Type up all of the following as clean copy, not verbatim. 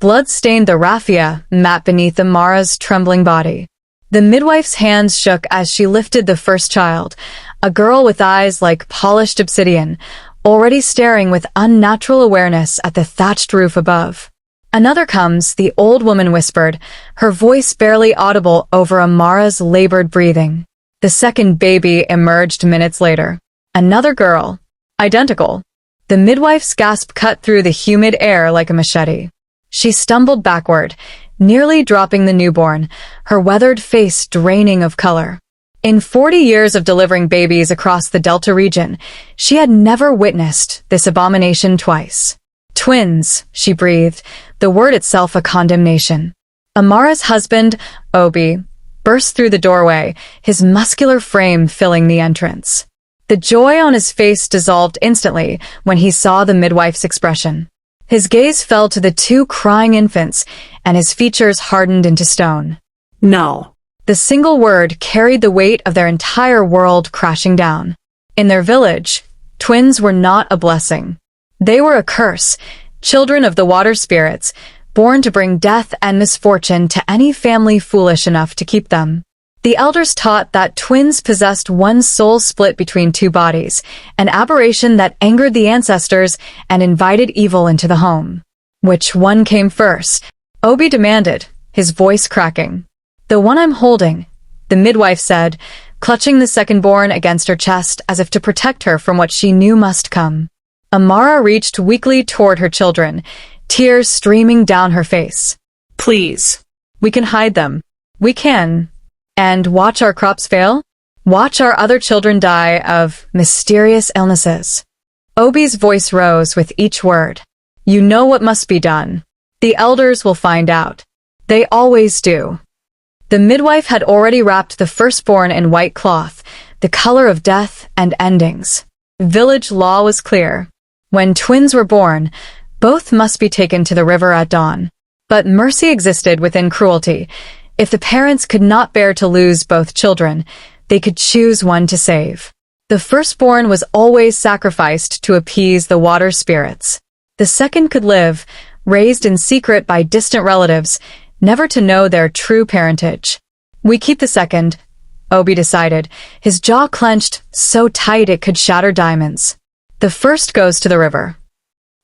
Blood stained the raffia mat beneath Amara's trembling body. The midwife's hands shook as she lifted the first child, a girl with eyes like polished obsidian, already staring with unnatural awareness at the thatched roof above. "Another comes," the old woman whispered, her voice barely audible over Amara's labored breathing. The second baby emerged minutes later. Another girl. Identical. The midwife's gasp cut through the humid air like a machete. She stumbled backward, nearly dropping the newborn, her weathered face draining of color. In 40 years of delivering babies across the Delta region, she had never witnessed this abomination twice. "Twins," she breathed, the word itself a condemnation. Amara's husband, Obi, burst through the doorway, his muscular frame filling the entrance. The joy on his face dissolved instantly when he saw the midwife's expression. His gaze fell to the two crying infants, and his features hardened into stone. "No." The single word carried the weight of their entire world crashing down. In their village, twins were not a blessing. They were a curse, children of the water spirits, born to bring death and misfortune to any family foolish enough to keep them. The elders taught that twins possessed one soul split between two bodies, an aberration that angered the ancestors and invited evil into the home. "Which one came first?" Obi demanded, his voice cracking. "The one I'm holding," the midwife said, clutching the second-born against her chest as if to protect her from what she knew must come. Amara reached weakly toward her children, tears streaming down her face. "Please. We can hide them. We can. And watch our crops fail? Watch our other children die of mysterious illnesses." Obi's voice rose with each word. "You know what must be done. The elders will find out. They always do." The midwife had already wrapped the firstborn in white cloth, the color of death and endings. Village law was clear. When twins were born, both must be taken to the river at dawn. But mercy existed within cruelty. If the parents could not bear to lose both children, they could choose one to save. The firstborn was always sacrificed to appease the water spirits. The second could live, raised in secret by distant relatives, never to know their true parentage. "We keep the second," Obi decided, his jaw clenched so tight it could shatter diamonds. "The first goes to the river."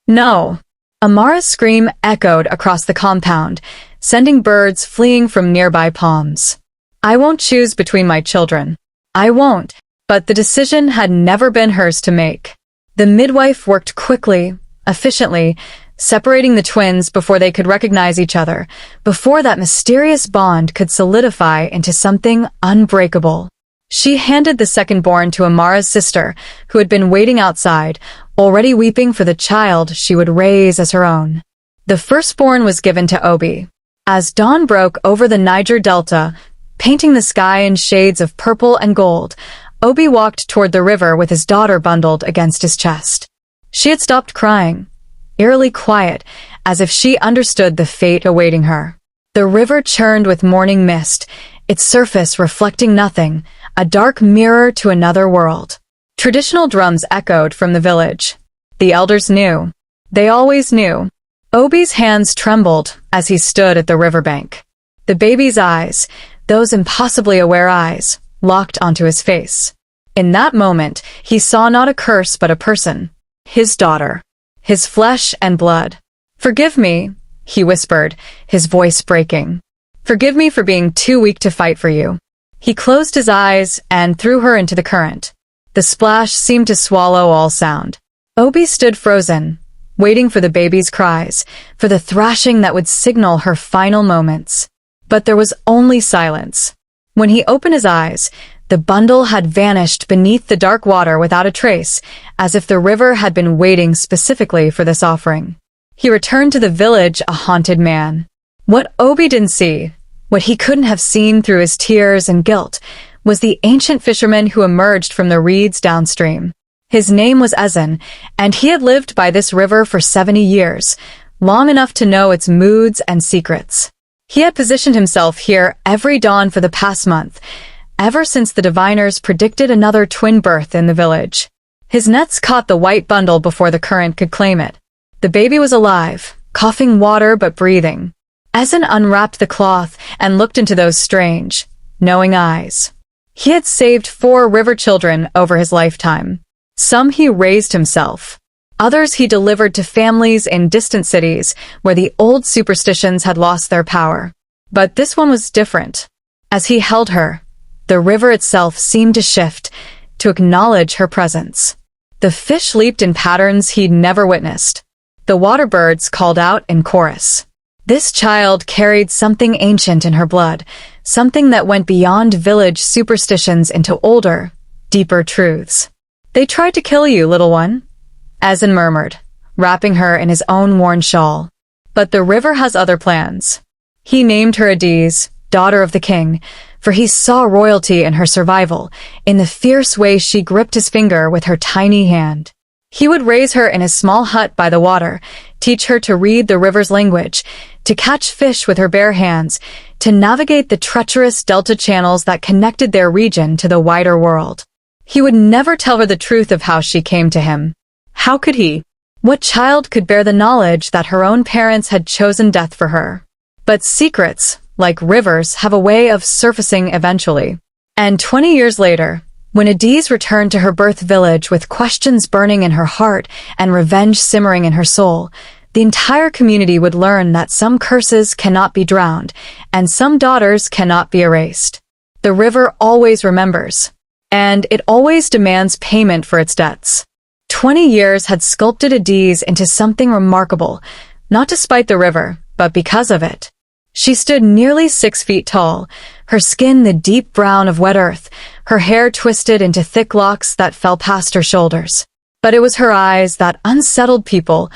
"No!" Amara's scream echoed across the compound, sending birds fleeing from nearby palms. "I won't choose between my children. I won't." But the decision had never been hers to make. The midwife worked quickly, efficiently, separating the twins before they could recognize each other, before that mysterious bond could solidify into something unbreakable. She handed the second-born to Amara's sister, who had been waiting outside, already weeping for the child she would raise as her own. The firstborn was given to Obi. As dawn broke over the Niger Delta, painting the sky in shades of purple and gold, Obi walked toward the river with his daughter bundled against his chest. She had stopped crying, eerily quiet, as if she understood the fate awaiting her. The river churned with morning mist, its surface reflecting nothing, a dark mirror to another world. Traditional drums echoed from the village. The elders knew. They always knew. Obi's hands trembled as he stood at the riverbank. The baby's eyes, those impossibly aware eyes, locked onto his face. In that moment, he saw not a curse but a person. His daughter. His flesh and blood. "Forgive me," he whispered, his voice breaking. "Forgive me for being too weak to fight for you." He closed his eyes and threw her into the current. The splash seemed to swallow all sound. Obi stood frozen, waiting for the baby's cries, for the thrashing that would signal her final moments. But there was only silence. When he opened his eyes, the bundle had vanished beneath the dark water without a trace, as if the river had been waiting specifically for this offering. He returned to the village a haunted man. What Obi didn't see, what he couldn't have seen through his tears and guilt, was the ancient fisherman who emerged from the reeds downstream. His name was Adaeze, and he had lived by this river for 70 years, long enough to know its moods and secrets. He had positioned himself here every dawn for the past month, ever since the diviners predicted another twin birth in the village. His nets caught the white bundle before the current could claim it. The baby was alive, coughing water but breathing. Adaeze unwrapped the cloth and looked into those strange, knowing eyes. He had saved 4 river children over his lifetime. Some he raised himself. Others he delivered to families in distant cities where the old superstitions had lost their power. But this one was different. As he held her, the river itself seemed to shift, to acknowledge her presence. The fish leaped in patterns he'd never witnessed. The water birds called out in chorus. This child carried something ancient in her blood, something that went beyond village superstitions into older, deeper truths. "They tried to kill you, little one," Adaeze murmured, wrapping her in his own worn shawl. "But the river has other plans." He named her Adaeze, daughter of the king, for he saw royalty in her survival, in the fierce way she gripped his finger with her tiny hand. He would raise her in a small hut by the water, teach her to read the river's language, to catch fish with her bare hands, to navigate the treacherous delta channels that connected their region to the wider world. He would never tell her the truth of how she came to him. How could he? What child could bear the knowledge that her own parents had chosen death for her? But secrets, like rivers, have a way of surfacing eventually. And 20 years later, when Adaeze returned to her birth village with questions burning in her heart and revenge simmering in her soul, the entire community would learn that some curses cannot be drowned, and some daughters cannot be erased. The river always remembers, and it always demands payment for its debts. 20 years had sculpted Adaeze into something remarkable, not despite the river, but because of it. She stood nearly 6 feet tall, her skin the deep brown of wet earth, her hair twisted into thick locks that fell past her shoulders. But it was her eyes that unsettled people,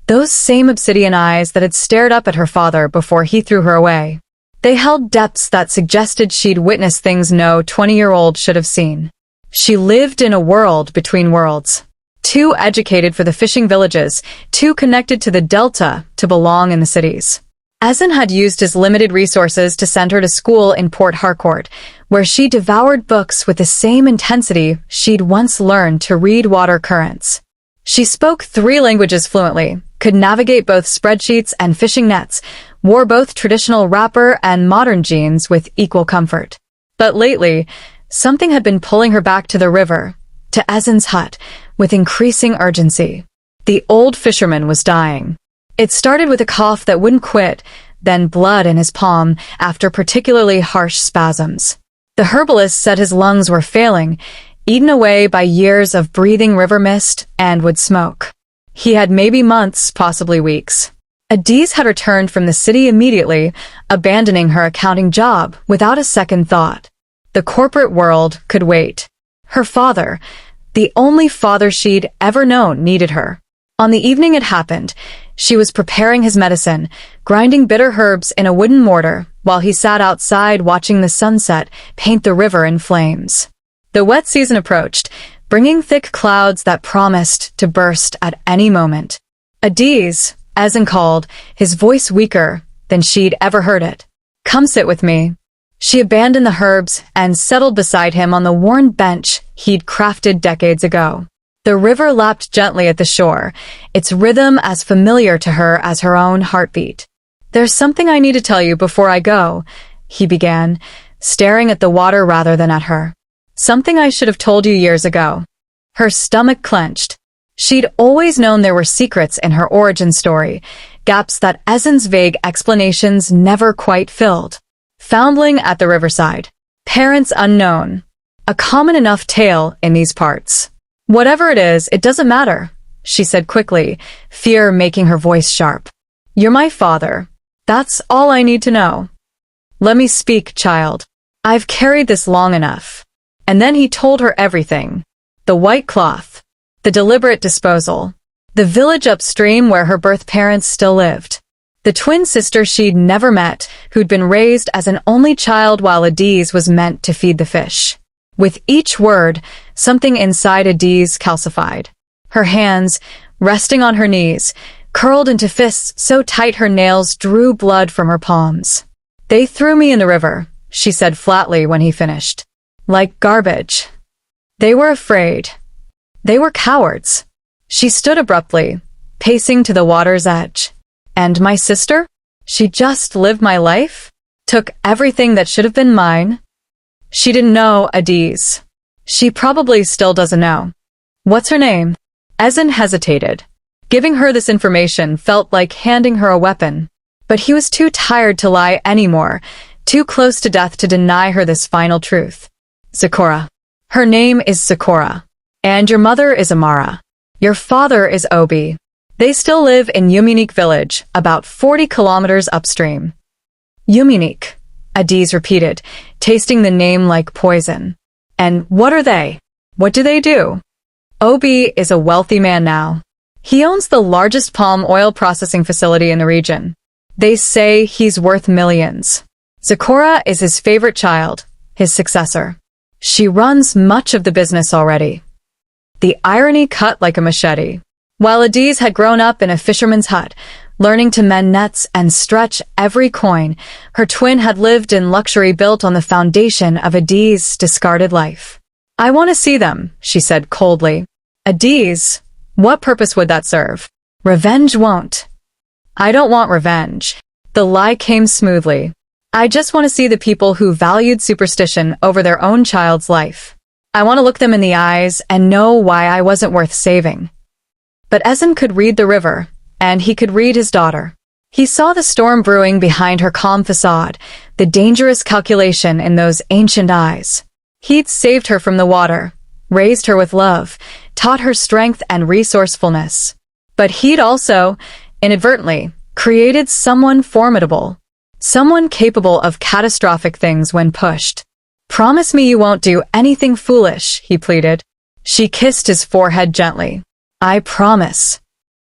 those same obsidian eyes that had stared up at her father before he threw her away. They held depths that suggested she'd witnessed things no 20-year-old should have seen. She lived in a world between worlds. Too educated for the fishing villages, too connected to the Delta to belong in the cities. Adaeze had used his limited resources to send her to school in Port Harcourt, where she devoured books with the same intensity she'd once learned to read water currents. She spoke 3 languages fluently, could navigate both spreadsheets and fishing nets, wore both traditional wrapper and modern jeans with equal comfort. But lately, something had been pulling her back to the river, to Adaze's hut, with increasing urgency. The old fisherman was dying. It started with a cough that wouldn't quit, then blood in his palm after particularly harsh spasms. The herbalist said his lungs were failing, eaten away by years of breathing river mist and wood smoke. He had maybe months, possibly weeks. Adaeze had returned from the city immediately, abandoning her accounting job without a second thought. The corporate world could wait. Her father, the only father she'd ever known, needed her. On the evening it happened, she was preparing his medicine, grinding bitter herbs in a wooden mortar, while he sat outside watching the sunset paint the river in flames. The wet season approached, bringing thick clouds that promised to burst at any moment. "Adaeze," Adaeze called, his voice weaker than she'd ever heard it. "Come sit with me." She abandoned the herbs and settled beside him on the worn bench he'd crafted decades ago. The river lapped gently at the shore, its rhythm as familiar to her as her own heartbeat. "There's something I need to tell you before I go," he began, staring at the water rather than at her. "Something I should have told you years ago." Her stomach clenched. She'd always known there were secrets in her origin story, gaps that Adaze's vague explanations never quite filled. Foundling at the riverside. Parents unknown. A common enough tale in these parts. "Whatever it is, it doesn't matter," she said quickly, fear making her voice sharp. "You're my father. That's all I need to know. Let me speak, child. I've carried this long enough." And then he told her everything. The white cloth. The deliberate disposal. The village upstream where her birth parents still lived. The twin sister she'd never met, who'd been raised as an only child while Adaeze was meant to feed the fish. With each word, something inside Adaeze calcified. Her hands, resting on her knees, curled into fists so tight her nails drew blood from her palms. "They threw me in the river," she said flatly when he finished. "Like garbage. They were afraid. They were cowards." She stood abruptly, pacing to the water's edge. And my sister? She just lived my life? Took everything that should have been mine? She didn't know Adaeze. She probably still doesn't know. What's her name? Adaeze hesitated. Giving her this information felt like handing her a weapon. But he was too tired to lie anymore, too close to death to deny her this final truth. Zipporah. Her name is Zipporah. And your mother is Amara. Your father is Obi. They still live in Yuminik village, about 40 kilometers upstream. Yuminik, Adaeze repeated, tasting the name like poison. And what are they? What do they do? Obi is a wealthy man now. He owns the largest palm oil processing facility in the region. They say he's worth millions. Zipporah is his favorite child, his successor. She runs much of the business already. The irony cut like a machete. While Adaeze had grown up in a fisherman's hut, learning to mend nets and stretch every coin, her twin had lived in luxury built on the foundation of Adaeze's discarded life. I want to see them, she said coldly. Adaeze, what purpose would that serve? Revenge won't. I don't want revenge. The lie came smoothly. I just want to see the people who valued superstition over their own child's life. I want to look them in the eyes and know why I wasn't worth saving. But Adaeze could read the river, and he could read his daughter. He saw the storm brewing behind her calm facade, the dangerous calculation in those ancient eyes. He'd saved her from the water, raised her with love, taught her strength and resourcefulness. But he'd also, inadvertently, created someone formidable. Someone capable of catastrophic things when pushed. Promise me you won't do anything foolish, he pleaded. She kissed his forehead gently. I promise.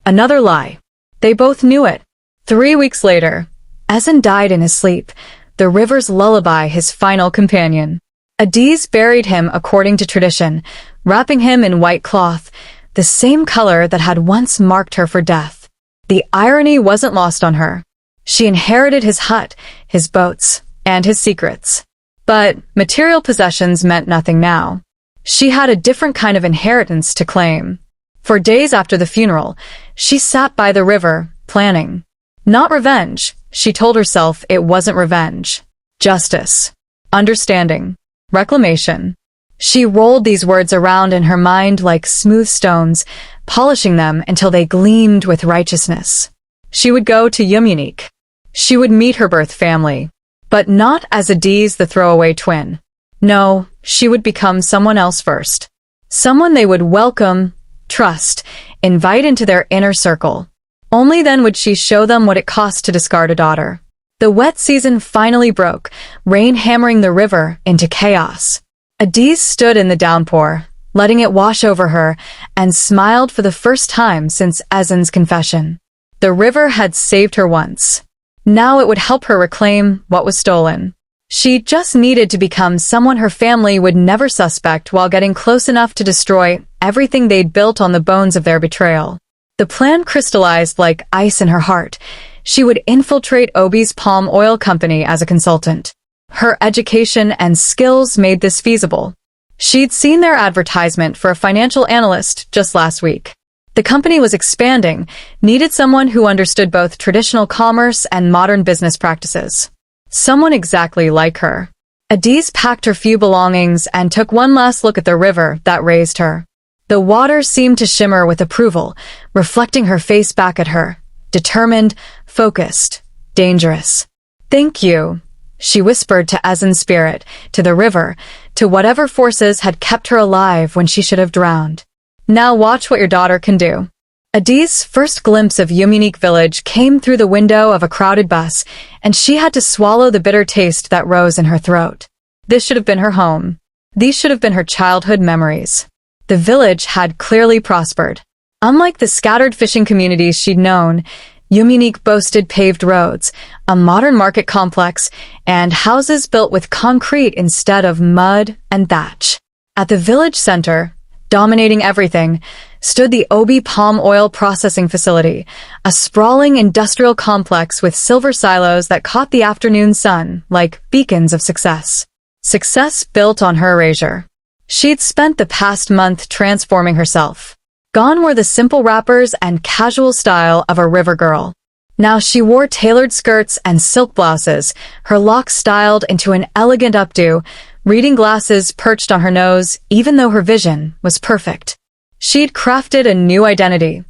Another lie. They both knew it. 3 weeks later, Adaeze died in his sleep, the river's lullaby his final companion. Adaeze buried him according to tradition, wrapping him in white cloth, the same color that had once marked her for death. The irony wasn't lost on her. She inherited his hut, his boats, and his secrets. But material possessions meant nothing now. She had a different kind of inheritance to claim. For days after the funeral, she sat by the river, planning. Not revenge, she told herself it wasn't revenge. Justice. Understanding. Reclamation. She rolled these words around in her mind like smooth stones, polishing them until they gleamed with righteousness. She would go to Yuminik. She would meet her birth family. But not as Adaeze the throwaway twin. No, she would become someone else first. Someone they would welcome, trust, invite into their inner circle. Only then would she show them what it cost to discard a daughter. The wet season finally broke, rain hammering the river into chaos. Adaeze stood in the downpour, letting it wash over her, and smiled for the first time since Adaze's confession. The river had saved her once. Now it would help her reclaim what was stolen. She just needed to become someone her family would never suspect while getting close enough to destroy everything they'd built on the bones of their betrayal. The plan crystallized like ice in her heart. She would infiltrate Obi's palm oil company as a consultant. Her education and skills made this feasible. She'd seen their advertisement for a financial analyst just last week. The company was expanding, needed someone who understood both traditional commerce and modern business practices. Someone exactly like her. Adaeze packed her few belongings and took one last look at the river that raised her. The water seemed to shimmer with approval, reflecting her face back at her. Determined, focused, dangerous. Thank you, she whispered to Adaze's spirit, to the river, to whatever forces had kept her alive when she should have drowned. Now watch what your daughter can do. Adaze's first glimpse of Yuminik village came through the window of a crowded bus, and she had to swallow the bitter taste that rose in her throat. This should have been her home. These should have been her childhood memories. The village had clearly prospered. Unlike the scattered fishing communities she'd known, Yuminik boasted paved roads, a modern market complex, and houses built with concrete instead of mud and thatch. At the village center, dominating everything, stood the Obi palm oil processing facility, a sprawling industrial complex with silver silos that caught the afternoon sun like beacons of success. Success built on her erasure. She'd spent the past month transforming herself. Gone were the simple wrappers and casual style of a river girl. Now she wore tailored skirts and silk blouses, her locks styled into an elegant updo, reading glasses perched on her nose, even though her vision was perfect. She'd crafted a new identity.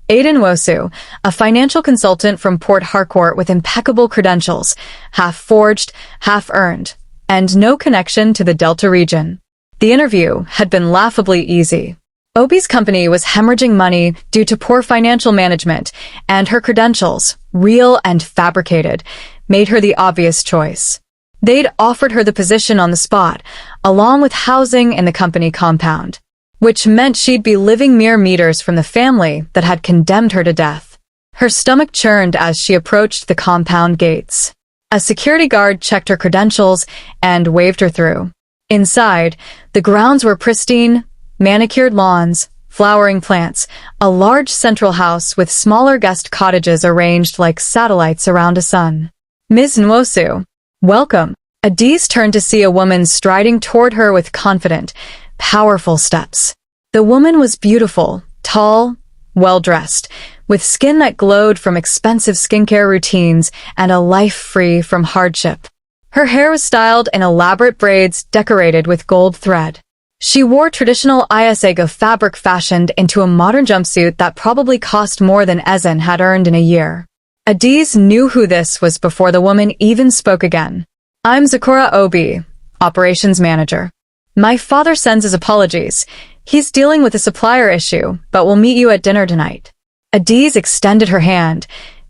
Adaeze Nwosu, a financial consultant from Port Harcourt with impeccable credentials, half forged, half earned, and no connection to the Delta region. The interview had been laughably easy. Obi's company was hemorrhaging money due to poor financial management, and her credentials, real and fabricated, made her the obvious choice. They'd offered her the position on the spot, along with housing in the company compound, which meant she'd be living mere meters from the family that had condemned her to death. Her stomach churned as she approached the compound gates. A security guard checked her credentials and waved her through. Inside, the grounds were pristine, manicured lawns, flowering plants, a large central house with smaller guest cottages arranged like satellites around a sun. Ms. Nwosu, welcome. Adaeze turned to see a woman striding toward her with confident, powerful steps. The woman was beautiful, tall, well-dressed, with skin that glowed from expensive skincare routines and a life free from hardship. Her hair was styled in elaborate braids decorated with gold thread. She wore traditional Adaeze fabric fashioned into a modern jumpsuit that probably cost more than Adaeze had earned in a year. Adaeze knew who this was before the woman even spoke again. I'm Sakura Obi, operations manager. My father sends his apologies. He's dealing with a supplier issue, but we'll meet you at dinner tonight. Adaeze extended her hand,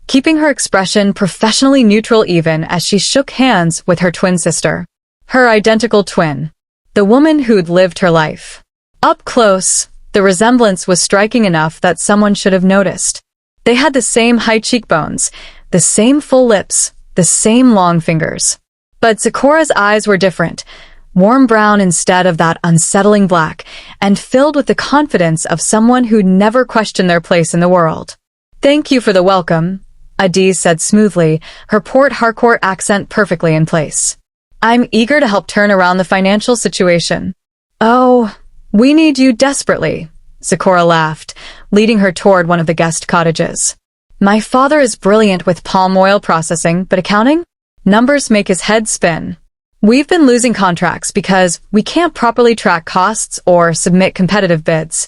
keeping her expression professionally neutral even as she shook hands with her twin sister. Her identical twin. The woman who'd lived her life. Up close, the resemblance was striking enough that someone should have noticed. They had the same high cheekbones, the same full lips, the same long fingers. But Sakura's eyes were different, warm brown instead of that unsettling black, and filled with the confidence of someone who'd never questioned their place in the world. Thank you for the welcome, Adaeze said smoothly, her Port Harcourt accent perfectly in place. I'm eager to help turn around the financial situation. Oh, we need you desperately, Sakura laughed, leading her toward one of the guest cottages. My father is brilliant with palm oil processing, but accounting? Numbers make his head spin. We've been losing contracts because we can't properly track costs or submit competitive bids.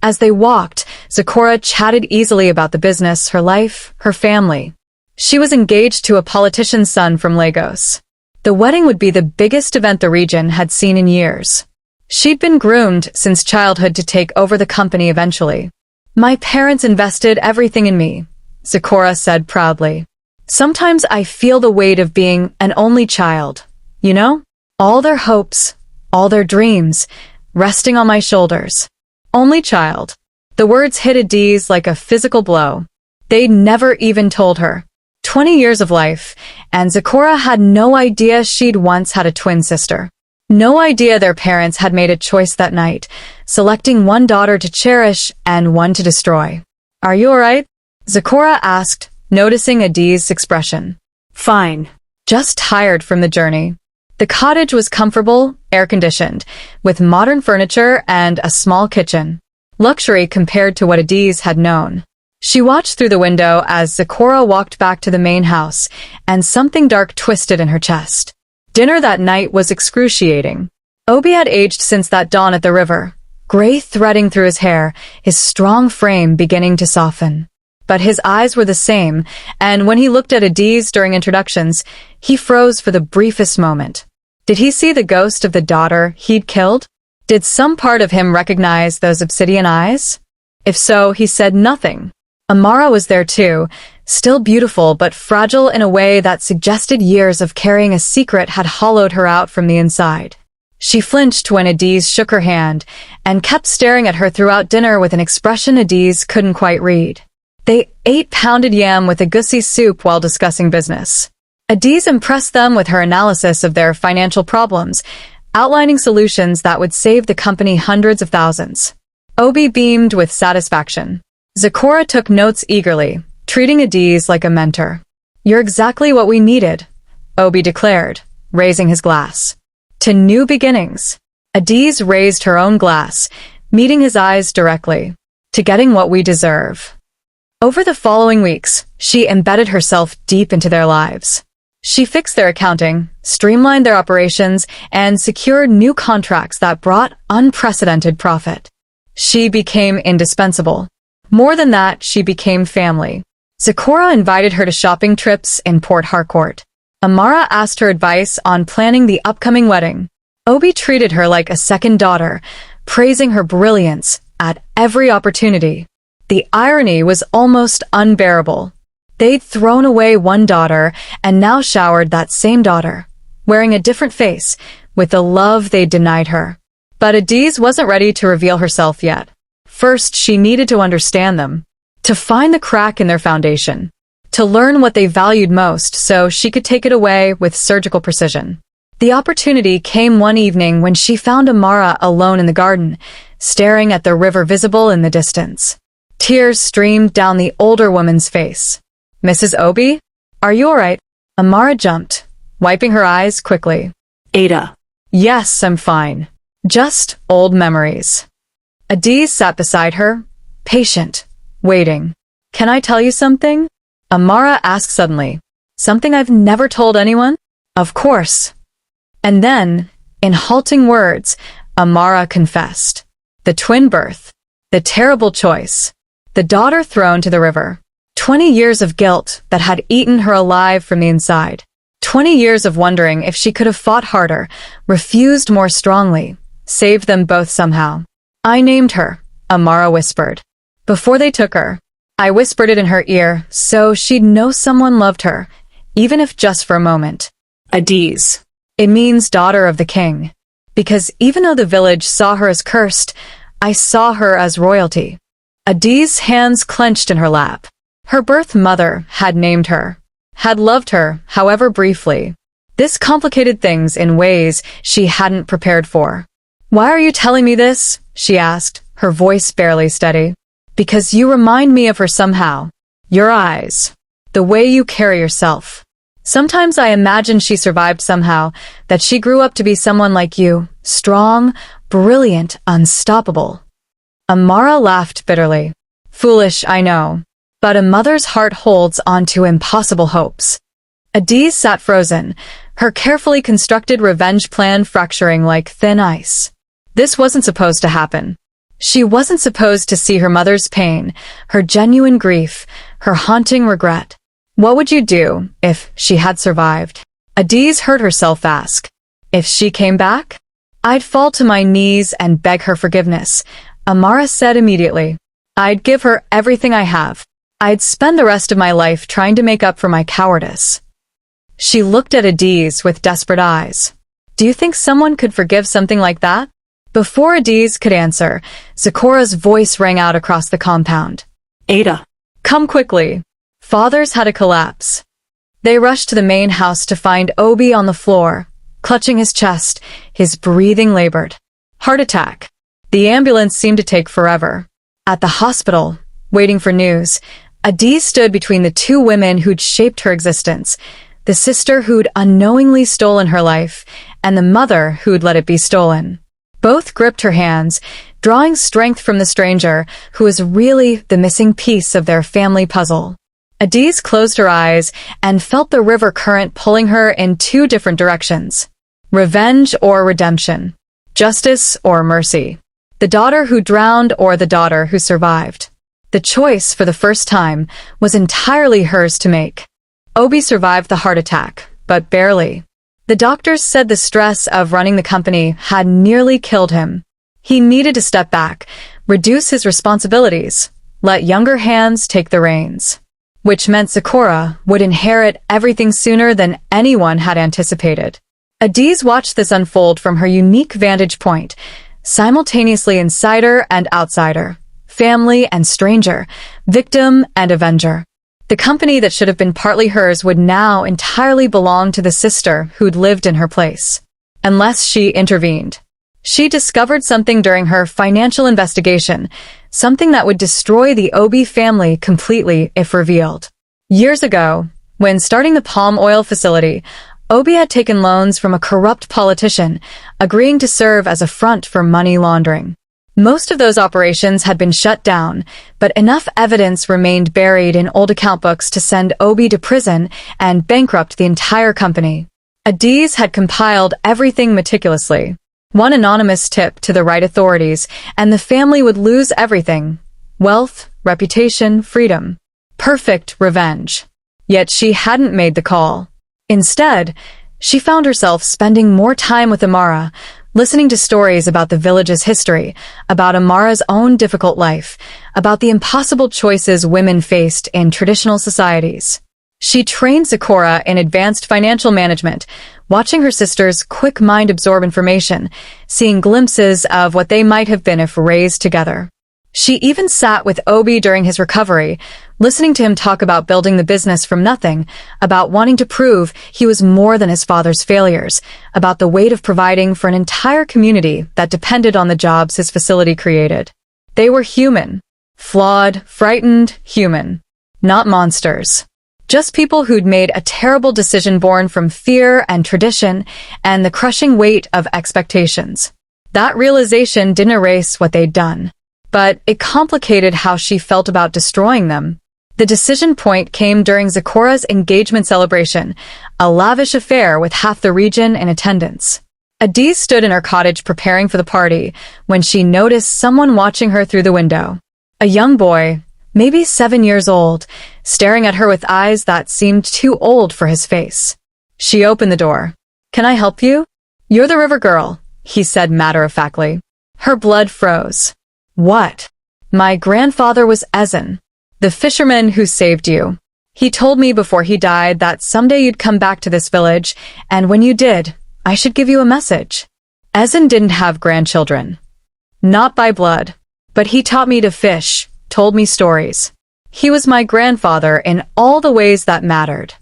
As they walked, Sakura chatted easily about the business, her life, her family. She was engaged to a politician's son from Lagos. The wedding would be the biggest event the region had seen in years. She'd been groomed since childhood to take over the company eventually. My parents invested everything in me, Sakura said proudly. Sometimes I feel the weight of being an only child. You know? All their hopes, all their dreams, resting on my shoulders. Only child. The words hit Adaeze like a physical blow. They'd never even told her. 20 years of life, and Sakura had no idea she'd once had a twin sister. No idea their parents had made a choice that night, selecting one daughter to cherish and one to destroy. Are you alright? Sakura asked, noticing Adaeze's expression. Fine. Just tired from the journey. The cottage was comfortable, air-conditioned, with modern furniture and a small kitchen. Luxury compared to what Adaeze had known. She watched through the window as Sakura walked back to the main house, and something dark twisted in her chest. Dinner that night was excruciating. Obi had aged since that dawn at the river, gray threading through his hair, his strong frame beginning to soften. But his eyes were the same, and when he looked at Adaeze during introductions, he froze for the briefest moment. Did he see the ghost of the daughter he'd killed? Did some part of him recognize those obsidian eyes? If so, he said nothing. Amara was there too, still beautiful but fragile in a way that suggested years of carrying a secret had hollowed her out from the inside. She flinched when Adaeze shook her hand, and kept staring at her throughout dinner with an expression Adaeze couldn't quite read. They ate pounded yam with egusi soup while discussing business. Adaeze impressed them with her analysis of their financial problems, outlining solutions that would save the company hundreds of thousands. Obi beamed with satisfaction. Sakura took notes eagerly, treating Adaeze like a mentor. You're exactly what we needed, Obi declared, raising his glass. To new beginnings. Adaeze raised her own glass, meeting his eyes directly. To getting what we deserve. Over the following weeks, she embedded herself deep into their lives. She fixed their accounting, streamlined their operations, and secured new contracts that brought unprecedented profit. She became indispensable. More than that, she became family. Zecora invited her to shopping trips in Port Harcourt. Amara asked her advice on planning the upcoming wedding. Obi treated her like a second daughter, praising her brilliance at every opportunity. The irony was almost unbearable. They'd thrown away one daughter and now showered that same daughter, wearing a different face, with the love they'd denied her. But Adaeze wasn't ready to reveal herself yet. First, she needed to understand them, to find the crack in their foundation, to learn what they valued most so she could take it away with surgical precision. The opportunity came one evening when she found Amara alone in the garden, staring at the river visible in the distance. Tears streamed down the older woman's face. "Mrs. Obi? Are you all right?" Amara jumped, wiping her eyes quickly. Ada. "Yes, I'm fine. Just old memories." Adaeze sat beside her, patient, waiting. "Can I tell you something?" Amara asked suddenly. "Something I've never told anyone?" "Of course." And then, in halting words, Amara confessed. The twin birth. The terrible choice. The daughter thrown to the river. 20 years of guilt that had eaten her alive from the inside. 20 years of wondering if she could have fought harder, refused more strongly, saved them both somehow. "I named her," Amara whispered. "Before they took her. I whispered it in her ear so she'd know someone loved her, even if just for a moment. Adaeze. It means daughter of the king. Because even though the village saw her as cursed, I saw her as royalty." Adaeze's hands clenched in her lap. Her birth mother had named her, had loved her, however briefly. This complicated things in ways she hadn't prepared for. "Why are you telling me this?" she asked, her voice barely steady. "Because you remind me of her somehow. Your eyes. The way you carry yourself. Sometimes I imagine she survived somehow, that she grew up to be someone like you, strong, brilliant, unstoppable." Amara laughed bitterly. "Foolish, I know. But a mother's heart holds on to impossible hopes." Adaeze sat frozen, her carefully constructed revenge plan fracturing like thin ice. This wasn't supposed to happen. She wasn't supposed to see her mother's pain, her genuine grief, her haunting regret. What would you do if she had survived? Adaeze heard herself ask. If she came back? "I'd fall to my knees and beg her forgiveness," Amara said immediately. "I'd give her everything I have. I'd spend the rest of my life trying to make up for my cowardice." She looked at Adaeze with desperate eyes. "Do you think someone could forgive something like that?" Before Adaeze could answer, Zecora's voice rang out across the compound. "Ada. Come quickly." Fathers had a collapse. They rushed to the main house to find Obi on the floor, clutching his chest, his breathing labored. Heart attack. The ambulance seemed to take forever. At the hospital, waiting for news, Adaeze stood between the two women who'd shaped her existence, the sister who'd unknowingly stolen her life, and the mother who'd let it be stolen. Both gripped her hands, drawing strength from the stranger, who was really the missing piece of their family puzzle. Adaeze closed her eyes and felt the river current pulling her in two different directions. Revenge or redemption. Justice or mercy. The daughter who drowned or the daughter who survived. The choice, for the first time, was entirely hers to make. Obi survived the heart attack, but barely. The doctors said the stress of running the company had nearly killed him. He needed to step back, reduce his responsibilities, let younger hands take the reins. Which meant Zecora would inherit everything sooner than anyone had anticipated. Adaeze watched this unfold from her unique vantage point, simultaneously insider and outsider, family and stranger, victim and avenger. The company that should have been partly hers would now entirely belong to the sister who'd lived in her place. Unless she intervened. She discovered something during her financial investigation, something that would destroy the Obi family completely if revealed. Years ago, when starting the palm oil facility, Obi had taken loans from a corrupt politician, agreeing to serve as a front for money laundering. Most of those operations had been shut down, but enough evidence remained buried in old account books to send Obi to prison and bankrupt the entire company. Adaeze had compiled everything meticulously. One anonymous tip to the right authorities, and the family would lose everything: wealth, reputation, freedom. Perfect revenge. Yet she hadn't made the call. Instead, she found herself spending more time with Amara, listening to stories about the village's history, about Amara's own difficult life, about the impossible choices women faced in traditional societies. She trained Zecora in advanced financial management, watching her sisters' quick mind absorb information, seeing glimpses of what they might have been if raised together. She even sat with Obi during his recovery, listening to him talk about building the business from nothing, about wanting to prove he was more than his father's failures, about the weight of providing for an entire community that depended on the jobs his facility created. They were human. Flawed, frightened, human. Not monsters. Just people who'd made a terrible decision born from fear and tradition and the crushing weight of expectations. That realization didn't erase what they'd done, but it complicated how she felt about destroying them. The decision point came during Zecora's engagement celebration, a lavish affair with half the region in attendance. Adaeze stood in her cottage preparing for the party when she noticed someone watching her through the window. A young boy, maybe 7 years old, staring at her with eyes that seemed too old for his face. She opened the door. "Can I help you?" "You're the river girl," he said matter-of-factly. Her blood froze. "What?" "My grandfather was Adaeze, the fisherman who saved you. He told me before he died that someday you'd come back to this village, and when you did, I should give you a message." Adaeze didn't have grandchildren. Not by blood. But he taught me to fish, told me stories. He was my grandfather in all the ways that mattered.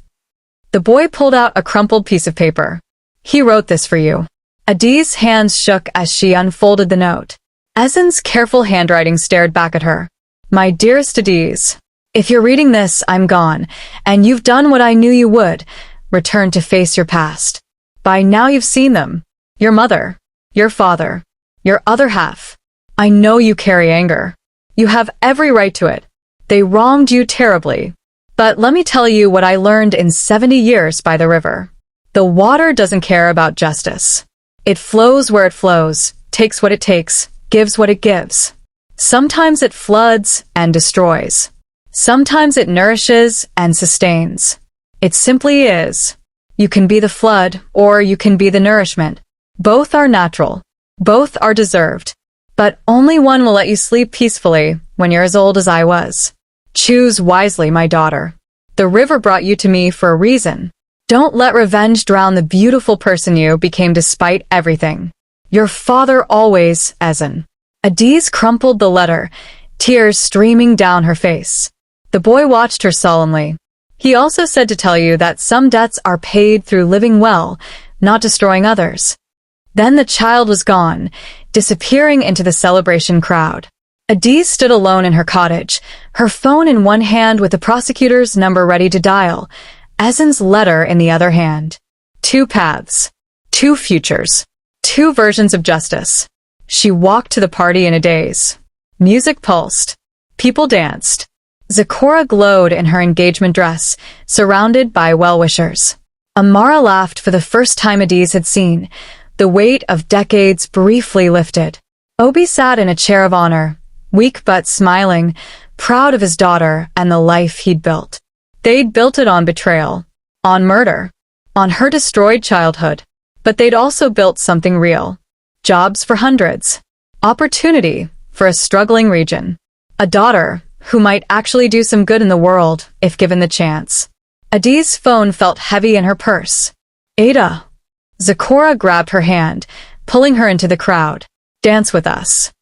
The boy pulled out a crumpled piece of paper. "He wrote this for you." Adaze's hands shook as she unfolded the note. Adaze's careful handwriting stared back at her. "My dearest Adaeze, if you're reading this, I'm gone, and you've done what I knew you would, return to face your past. By now you've seen them. Your mother, your father, your other half. I know you carry anger. You have every right to it. They wronged you terribly. But let me tell you what I learned in 70 years by the river. The water doesn't care about justice. It flows where it flows, takes what it takes, gives what it gives. Sometimes it floods and destroys. Sometimes it nourishes and sustains. It simply is. You can be the flood, or you can be the nourishment. Both are natural. Both are deserved. But only one will let you sleep peacefully when you're as old as I was. Choose wisely, my daughter. The river brought you to me for a reason. Don't let revenge drown the beautiful person you became despite everything. Your father always, Adaeze. Adaeze crumpled the letter, tears streaming down her face. The boy watched her solemnly. He also said to tell you that some debts are paid through living well, not destroying others. Then the child was gone, disappearing into the celebration crowd. Adaeze stood alone in her cottage, her phone in one hand with the prosecutor's number ready to dial, Adaze's letter in the other hand. Two paths. Two futures. Two versions of justice. She walked to the party in a daze. Music pulsed. People danced. Zecora glowed in her engagement dress, surrounded by well-wishers. Amara laughed for the first time Adaeze had seen. The weight of decades briefly lifted. Obi sat in a chair of honor, weak but smiling, proud of his daughter and the life he'd built. They'd built it on betrayal, on murder, on her destroyed childhood. But they'd also built something real. Jobs for hundreds. Opportunity for a struggling region. A daughter who might actually do some good in the world if given the chance. Adaze's phone felt heavy in her purse. "Ada." Zecora grabbed her hand, pulling her into the crowd. "Dance with us."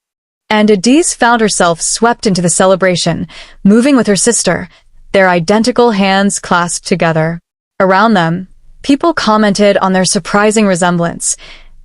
And Adaeze found herself swept into the celebration, moving with her sister, their identical hands clasped together. Around them, people commented on their surprising resemblance.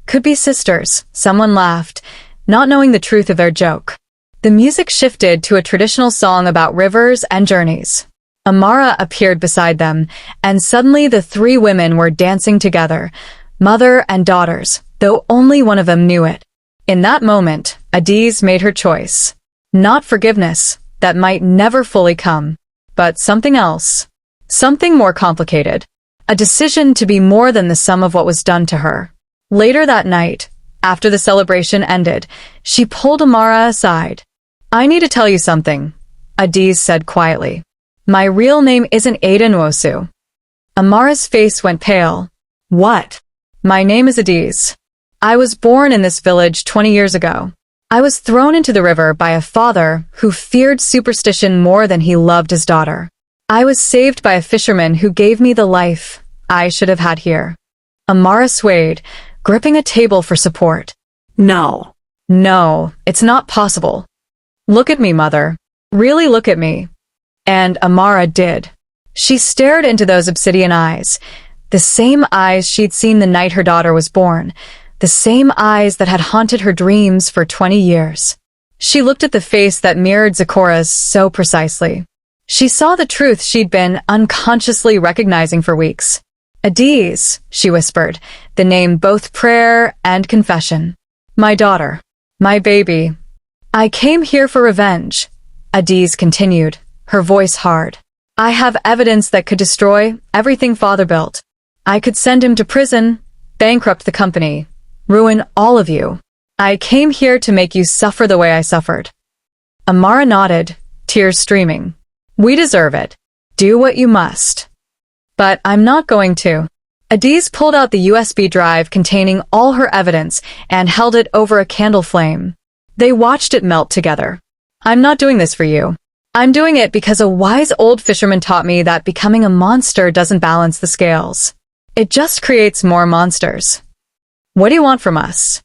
Could be sisters, someone laughed, not knowing the truth of their joke. The music shifted to a traditional song about rivers and journeys. Amara appeared beside them, and suddenly the three women were dancing together, mother and daughters, though only one of them knew it. In that moment, Adaeze made her choice. Not forgiveness, that might never fully come, but something else. Something more complicated. A decision to be more than the sum of what was done to her. Later that night, after the celebration ended, she pulled Amara aside. "I need to tell you something," Adaeze said quietly. "My real name isn't Ada Nwosu." Amara's face went pale. "What?" "My name is Adaeze. I was born in this village 20 years ago. I was thrown into the river by a father who feared superstition more than he loved his daughter. I was saved by a fisherman who gave me the life I should have had here." Amara swayed, gripping a table for support. "No. No, it's not possible. Look at me, mother. Really look at me." And Amara did. She stared into those obsidian eyes, the same eyes she'd seen the night her daughter was born, the same eyes that had haunted her dreams for 20 years. She looked at the face that mirrored Zikora's so precisely. She saw the truth she'd been unconsciously recognizing for weeks. "Adaeze," she whispered, the name both prayer and confession. "My daughter. My baby. I came here for revenge," Adaeze continued, her voice hard. "I have evidence that could destroy everything father built. I could send him to prison, bankrupt the company, ruin all of you. I came here to make you suffer the way I suffered." Amara nodded, tears streaming. "We deserve it. Do what you must." "But I'm not going to." Adaeze pulled out the USB drive containing all her evidence and held it over a candle flame. They watched it melt together. "I'm not doing this for you. I'm doing it because a wise old fisherman taught me that becoming a monster doesn't balance the scales. It just creates more monsters." "What do you want from us?"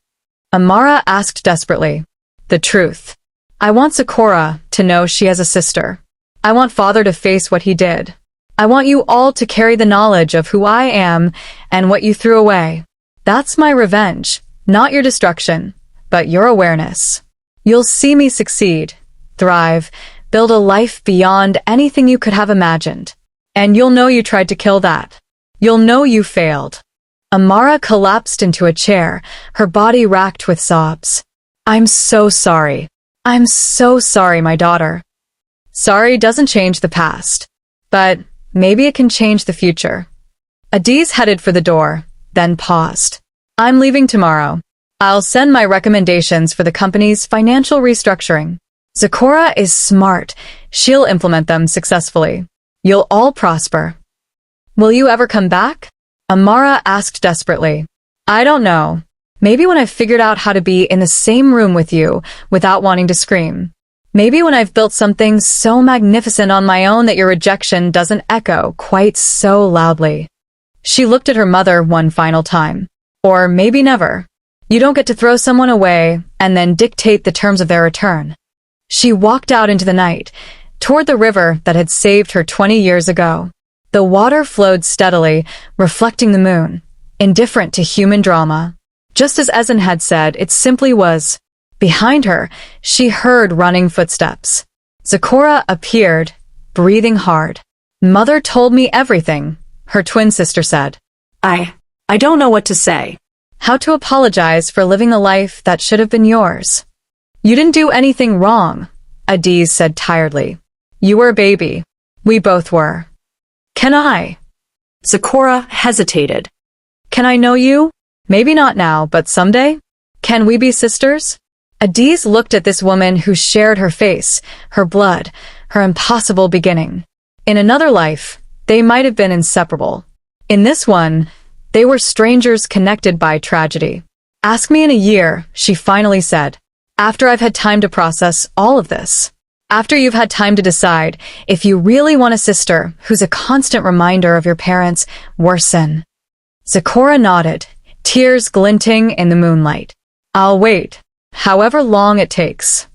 Amara asked desperately. "The truth. I want Zikora to know she has a sister. I want father to face what he did. I want you all to carry the knowledge of who I am and what you threw away. That's my revenge, not your destruction, but your awareness. You'll see me succeed, thrive, build a life beyond anything you could have imagined. And you'll know you tried to kill that. You'll know you failed." Amara collapsed into a chair, her body racked with sobs. "I'm so sorry. I'm so sorry, my daughter." Sorry doesn't change the past, but maybe it can change the future. Adaeze headed for the door, then paused. "I'm leaving tomorrow. I'll send my recommendations for the company's financial restructuring. Zikora is smart. She'll implement them successfully. You'll all prosper." "Will you ever come back?" Amara asked desperately. "I don't know. Maybe when I've figured out how to be in the same room with you without wanting to scream. Maybe when I've built something so magnificent on my own that your rejection doesn't echo quite so loudly." She looked at her mother one final time. "Or maybe never. You don't get to throw someone away and then dictate the terms of their return." She walked out into the night, toward the river that had saved her 20 years ago. The water flowed steadily, reflecting the moon, indifferent to human drama. Just as Ezen had said, it simply was. Behind her, she heard running footsteps. Zikora appeared, breathing hard. "Mother told me everything," her twin sister said. I don't know what to say. How to apologize for living a life that should have been yours. "You didn't do anything wrong," Adaeze said tiredly. "You were a baby. We both were." "Can I?" Zikora hesitated. "Can I know you? Maybe not now, but someday? Can we be sisters?" Adaeze looked at this woman who shared her face, her blood, her impossible beginning. In another life, they might have been inseparable. In this one, they were strangers connected by tragedy. "Ask me in a year," she finally said. "After I've had time to process all of this. After you've had time to decide if you really want a sister who's a constant reminder of your parents' worst sin." Zikora nodded, tears glinting in the moonlight. "I'll wait, however long it takes."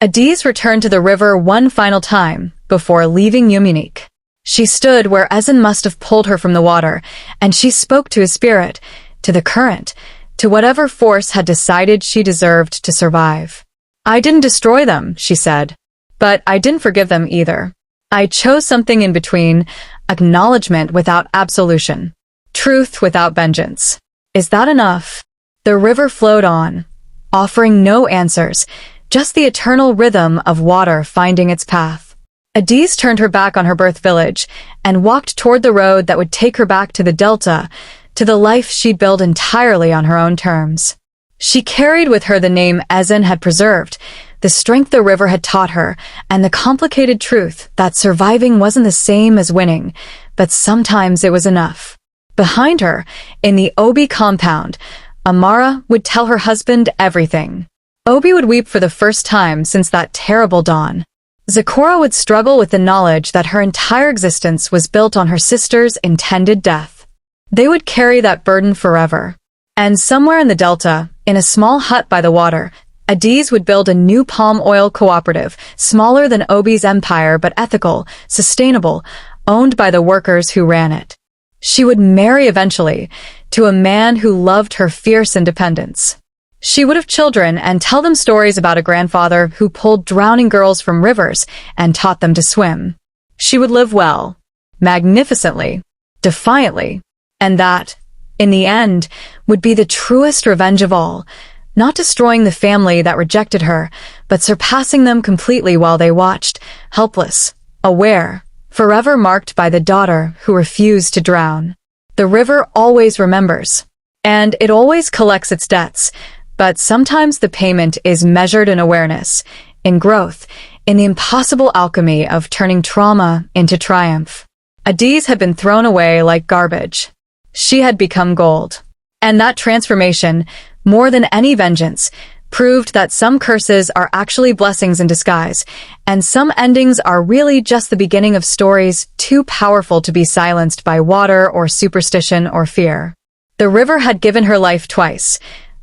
Adaeze returned to the river one final time before leaving Yuminik. She stood where Ezen must have pulled her from the water, and she spoke to his spirit, to the current, to whatever force had decided she deserved to survive. "I didn't destroy them," she said, "but I didn't forgive them either. I chose something in between, acknowledgement without absolution, truth without vengeance. Is that enough?" The river flowed on, offering no answers, just the eternal rhythm of water finding its path. Adaeze turned her back on her birth village and walked toward the road that would take her back to the Delta, to the life she'd built entirely on her own terms. She carried with her the name Adaeze had preserved, the strength the river had taught her, and the complicated truth that surviving wasn't the same as winning, but sometimes it was enough. Behind her, in the Obi compound, Amara would tell her husband everything. Obi would weep for the first time since that terrible dawn. Zipporah would struggle with the knowledge that her entire existence was built on her sister's intended death. They would carry that burden forever. And somewhere in the Delta, in a small hut by the water, Adaeze would build a new palm oil cooperative, smaller than Obi's empire but ethical, sustainable, owned by the workers who ran it. She would marry eventually, to a man who loved her fierce independence. She would have children and tell them stories about a grandfather who pulled drowning girls from rivers and taught them to swim. She would live well, magnificently, defiantly, and that, in the end, would be the truest revenge of all, not destroying the family that rejected her, but surpassing them completely while they watched, helpless, aware, forever marked by the daughter who refused to drown. The river always remembers, and it always collects its debts, but sometimes the payment is measured in awareness, in growth, in the impossible alchemy of turning trauma into triumph. Adaeze had been thrown away like garbage. She had become gold. And that transformation, more than any vengeance, proved that some curses are actually blessings in disguise, and some endings are really just the beginning of stories too powerful to be silenced by water or superstition or fear. The river had given her life twice,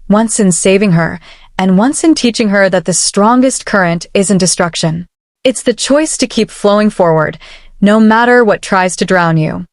once in saving her, and once in teaching her that the strongest current isn't destruction. It's the choice to keep flowing forward, no matter what tries to drown you.